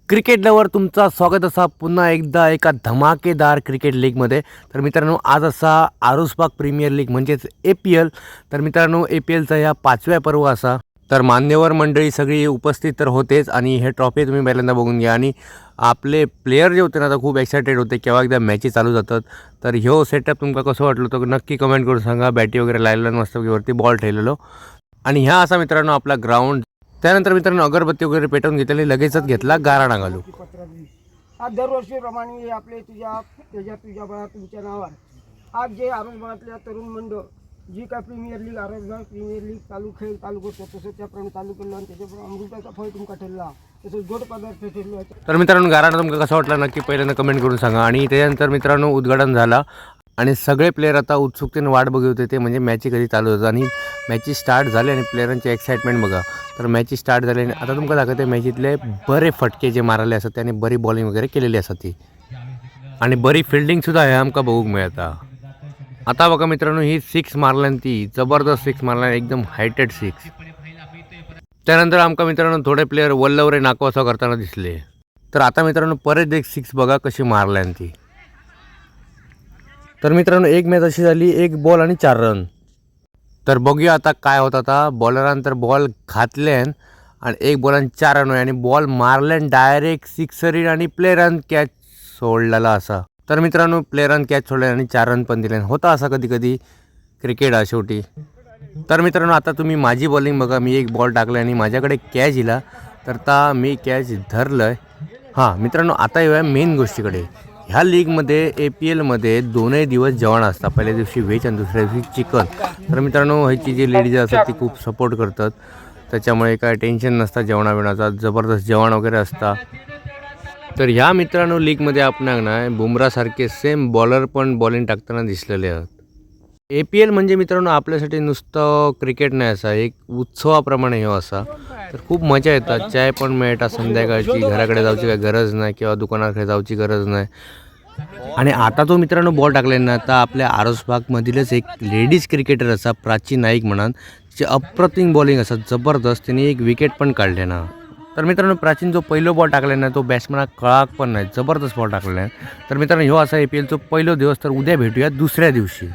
Cricket lover तुमचा स्वागत असा पुन्हा एकदा एका धमाकेदार क्रिकेट लीगमध्ये. तर मित्रांनो आज असा आरुसबाग प्रीमियर लीग म्हणजेच APL. तर मित्रांनो APLचा ह्या 5व्या पर्व असा. तर मान्यवर मंडळी सगळी उपस्थित तर होतेच आणि हे ट्रॉफी तुम्ही पहिल्यांदा बघून घ्या. आणि आपले प्लेयर जे होते ना आता खूप एक्सायटेड होते केव्हा एकदा मॅची चालू जातात. तर ह्यो सेटअप तुमका कसं वाटलं तर नक्की कमेंट करून सांगा. बॅटी वगैरे लायला मस्तपैकी बॉल ठेवलेलो आणि ह्या असा मित्रांनो आपला ग्राउंड. त्यानंतर मित्रांनो अगरबत्ती वगैरे पेटवून घेतलेली लगेचच घेतला गारा घालू. आज दरवर्षीप्रमाणे आपले तुमच्या नावावर आज जे आरोग्यातल्या तरुण मंडळ जी काय प्रीमियर लीग आरोग्य प्रीमियर लीग चालू करतो तसं त्याप्रमाणे चालू केलं आणि त्याच्याप्रमाणे अमृताचा फळ तुमका ठरला तसंच गोड पदार्थ ठरले. तर मित्रांनो गारा तुमका कसा वाटला नक्की पहिल्यांदा कमेंट करून सांगा. आणि त्याच्यानंतर मित्रांनो उद्घाटन झाला आणि सगळे प्लेयर आता उत्सुकतेने वाट बघत होते ते म्हणजे मॅची कधी चालू होतं. आणि मॅची स्टार्ट झाली आणि प्लेयरांची एक्साइटमेंट बघा. तर मॅची स्टार्ट झाली आणि आता तुमका दाखवते मॅचीतले बरे फटके जे मारले असतात त्याने बरी बॉलिंग वगैरे केलेली असतात ती आणि बरी फिल्डिंगसुद्धा हे आमका बघूक मिळता. आता बघा मित्रांनो ही 6 मारल्यान ती जबरदस्त 6 मारल्यान एकदम हायटेड 6. त्यानंतर आमका मित्रांनो थोडे प्लेयर वल्लवरे नाकवासा करताना दिसले. तर आता मित्रांनो परत एक 6 बघा कशी मारल्यान ती. तर मित्रांनो एक मॅच अशी झाली 1 बॉल आणि 4 रन. तर बघूया आता काय होतं. आता बॉलरांतर बॉल घातल्यान आणि 1 बॉल आणि 4 रन आणि बॉल मारल्यान डायरेक्ट सिक्सर आणि प्लेयरान कॅच सोडलेला असा. तर मित्रांनो प्लेयरान कॅच सोडल्यान आणि 4 रन पण दिले. होता असा कधी कधी क्रिकेट हा शेवटी. तर मित्रांनो आता तुम्ही माझी बॉलिंग बघा. मी 1 बॉल टाकला आणि माझ्याकडे कॅच दिला तर आता मी कॅच धरलं. हां मित्रांनो आता येऊया मेन गोष्टीकडे. ह्या लीगमध्ये APLमध्ये 2 दिवस जेवण असतात. पहिल्या दिवशी व्हेज आणि दुसऱ्या दिवशी चिकन. तर मित्रांनो ह्याची जी लेडीज असतात ती खूप सपोर्ट करतात त्याच्यामुळे काय टेन्शन नसतं जेवणाबिवणाचा. जबरदस्त जेवण वगैरे असतं. तर ह्या मित्रांनो लीगमध्ये आपणाक ना बुमरासारखे सेम बॉलर पण बॉलिंग टाकताना दिसलेले आहेत. APL म्हणजे मित्रांनो आपल्यासाठी नुसतं क्रिकेट नाही असा एक उत्सवाप्रमाणे हे असा. तर खूप मजा येतात. चाय पण मिळतात संध्याकाळची. घराकडे जायची काही गरज नाही किंवा दुकानाकडे जायची गरज नाही. आणि आता तो मित्रांनो बॉल टाकले ना आता आपल्या आरोसबागमधीलच एक लेडीज क्रिकेटर असा प्राची नाईक म्हणान जे अप्रतिम बॉलिंग असतात जबरदस्त. त्यांनी 1 विकेट पण काढले ना. तर मित्रांनो प्राचीन जो पहिलो बॉल टाकला ना तो बॅट्समॅन कळाक पण नाही जबरदस्त बॉल टाकला आहे. तर मित्रांनो ह्यो असा APLचा पहिलो दिवस. तर उद्या भेटूया दुसऱ्या दिवशी.